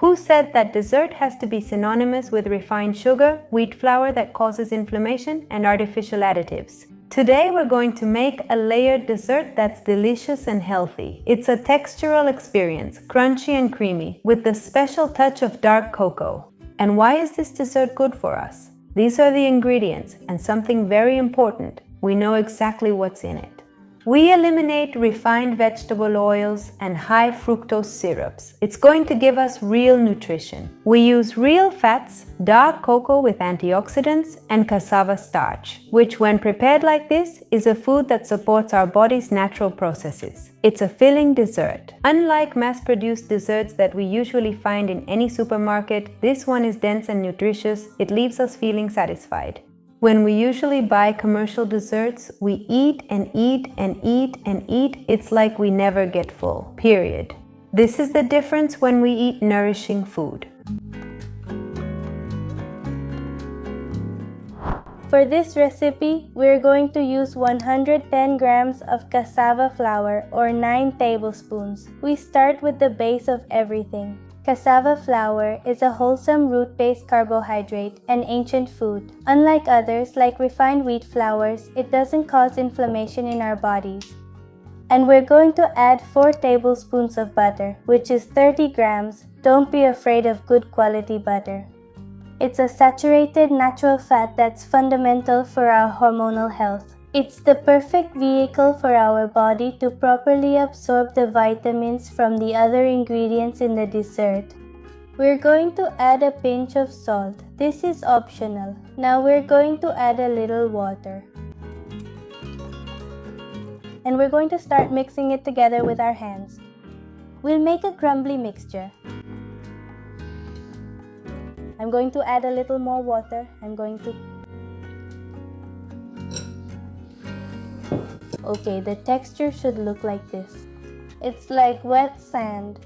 Who said that dessert has to be synonymous with refined sugar, wheat flour that causes inflammation, and artificial additives? Today we're going to make a layered dessert that's delicious and healthy. It's a textural experience, crunchy and creamy, with the special touch of dark cocoa. And why is this dessert good for us? These are the ingredients, and something very important, we know exactly what's in it. We eliminate refined vegetable oils and high fructose syrups. It's going to give us real nutrition. We use real fats, dark cocoa with antioxidants, and cassava starch, which when prepared like this is a food that supports our body's natural processes. It's a filling dessert. Unlike mass-produced desserts that we usually find in any supermarket, this one is dense and nutritious. It leaves us feeling satisfied. When we usually buy commercial desserts, we eat and eat and eat and eat. It's like we never get full, period. This is the difference when we eat nourishing food. For this recipe, we're going to use 110 grams of cassava flour or 9 tablespoons. We start with the base of everything. Cassava flour is a wholesome root-based carbohydrate and ancient food. Unlike others, like refined wheat flours, it doesn't cause inflammation in our bodies. And we're going to add 4 tablespoons of butter, which is 30 grams. Don't be afraid of good quality butter. It's a saturated natural fat that's fundamental for our hormonal health. It's the perfect vehicle for our body to properly absorb the vitamins from the other ingredients in the dessert. We're going to add a pinch of salt. This is optional. Now we're going to add a little water. And we're going to start mixing it together with our hands. We'll make a crumbly mixture. I'm going to add a little more water. Okay, the texture should look like this. It's like wet sand.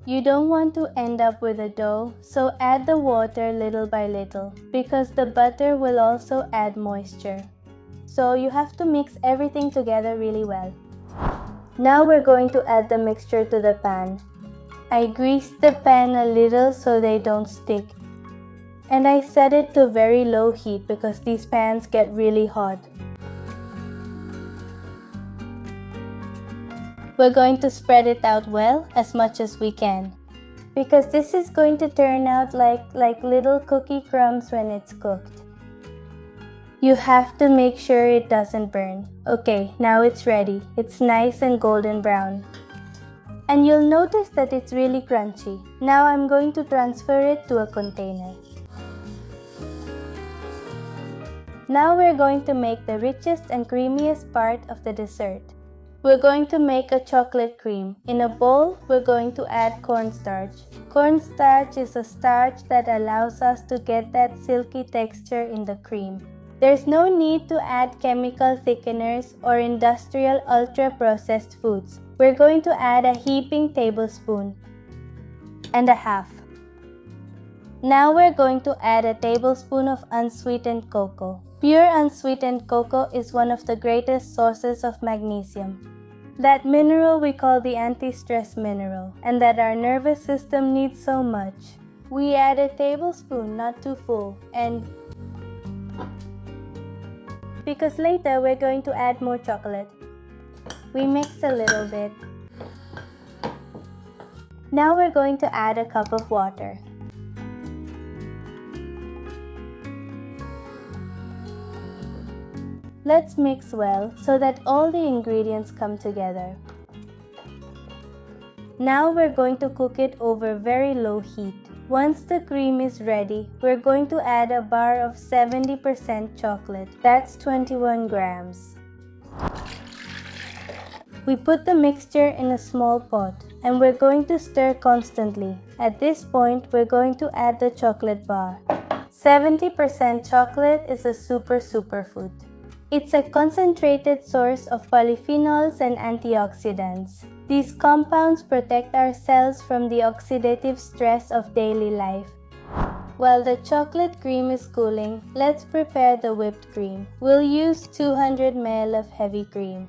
You don't want to end up with a dough, so add the water little by little because the butter will also add moisture. So you have to mix everything together really well. Now we're going to add the mixture to the pan. I greased the pan a little so they don't stick. And I set it to very low heat because these pans get really hot. We're going to spread it out well, as much as we can. Because this is going to turn out like little cookie crumbs when it's cooked. You have to make sure it doesn't burn. Okay, now it's ready. It's nice and golden brown. And you'll notice that it's really crunchy. Now I'm going to transfer it to a container. Now we're going to make the richest and creamiest part of the dessert. We're going to make a chocolate cream. In a bowl, we're going to add cornstarch. Cornstarch is a starch that allows us to get that silky texture in the cream. There's no need to add chemical thickeners or industrial ultra-processed foods. We're going to add a heaping tablespoon and a half. Now we're going to add a tablespoon of unsweetened cocoa. Pure unsweetened cocoa is one of the greatest sources of magnesium. That mineral we call the anti-stress mineral, and that our nervous system needs so much. We add a tablespoon, not too full, and because later we're going to add more chocolate. We mix a little bit. Now we're going to add a cup of water. Let's mix well so that all the ingredients come together. Now we're going to cook it over very low heat. Once the cream is ready, we're going to add a bar of 70% chocolate. That's 21 grams. We put the mixture in a small pot and we're going to stir constantly. At this point, we're going to add the chocolate bar. 70% chocolate is a superfood. It's a concentrated source of polyphenols and antioxidants. These compounds protect our cells from the oxidative stress of daily life. While the chocolate cream is cooling, let's prepare the whipped cream. We'll use 200 ml of heavy cream.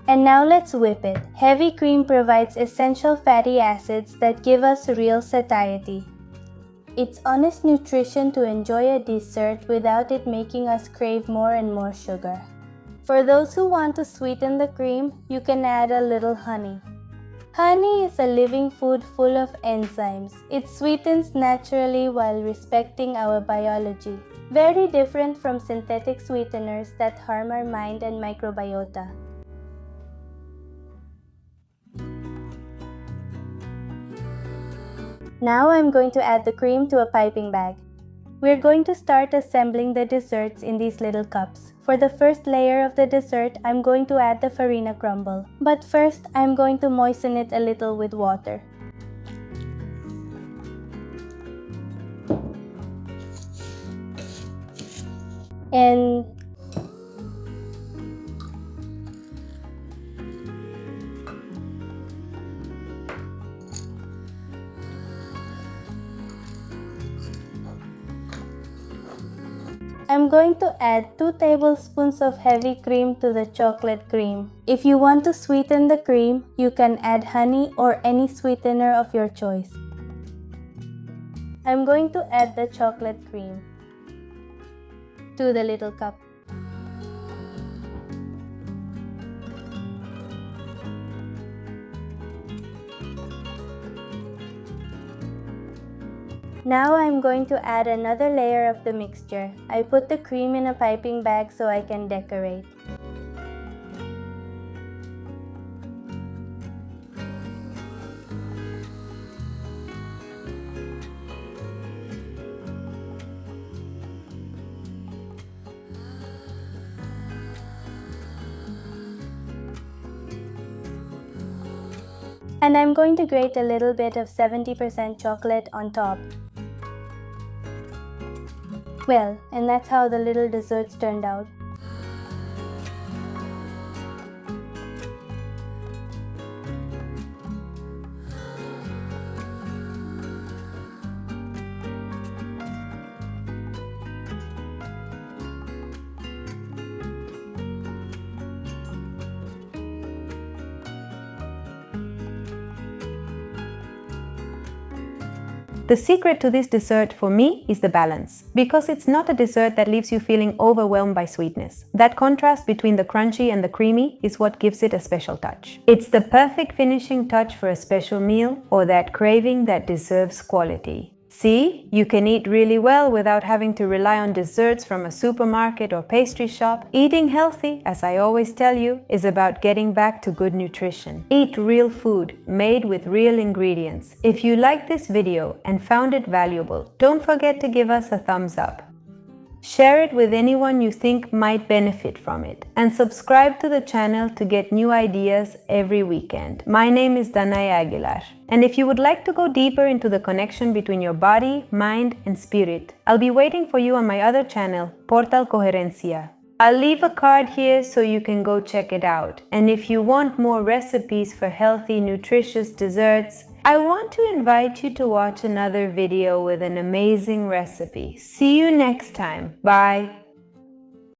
And now let's whip it. Heavy cream provides essential fatty acids that give us real satiety. It's honest nutrition to enjoy a dessert without it making us crave more and more sugar. For those who want to sweeten the cream, you can add a little honey. Honey is a living food full of enzymes. It sweetens naturally while respecting our biology. Very different from synthetic sweeteners that harm our mind and microbiota. Now I'm going to add the cream to a piping bag. We're going to start assembling the desserts in these little cups. For the first layer of the dessert, I'm going to add the farina crumble. But first, I'm going to moisten it a little with water. And I'm going to add 2 tablespoons of heavy cream to the chocolate cream. If you want to sweeten the cream, you can add honey or any sweetener of your choice. I'm going to add the chocolate cream to the little cup. Now I'm going to add another layer of the mixture. I put the cream in a piping bag so I can decorate. And I'm going to grate a little bit of 70% chocolate on top. Well, and that's how the little desserts turned out. The secret to this dessert for me is the balance, because it's not a dessert that leaves you feeling overwhelmed by sweetness. That contrast between the crunchy and the creamy is what gives it a special touch. It's the perfect finishing touch for a special meal or that craving that deserves quality. See, you can eat really well without having to rely on desserts from a supermarket or pastry shop. Eating healthy, as I always tell you, is about getting back to good nutrition. Eat real food, made with real ingredients. If you liked this video and found it valuable, don't forget to give us a thumbs up. Share it with anyone you think might benefit from it, and subscribe to the channel to get new ideas every weekend. My name is Danay Aguilar, and if you would like to go deeper into the connection between your body, mind, and spirit, I'll be waiting for you on my other channel, Portal Coherencia. I'll leave a card here so you can go check it out. And if you want more recipes for healthy, nutritious desserts, I want to invite you to watch another video with an amazing recipe. See you next time. Bye.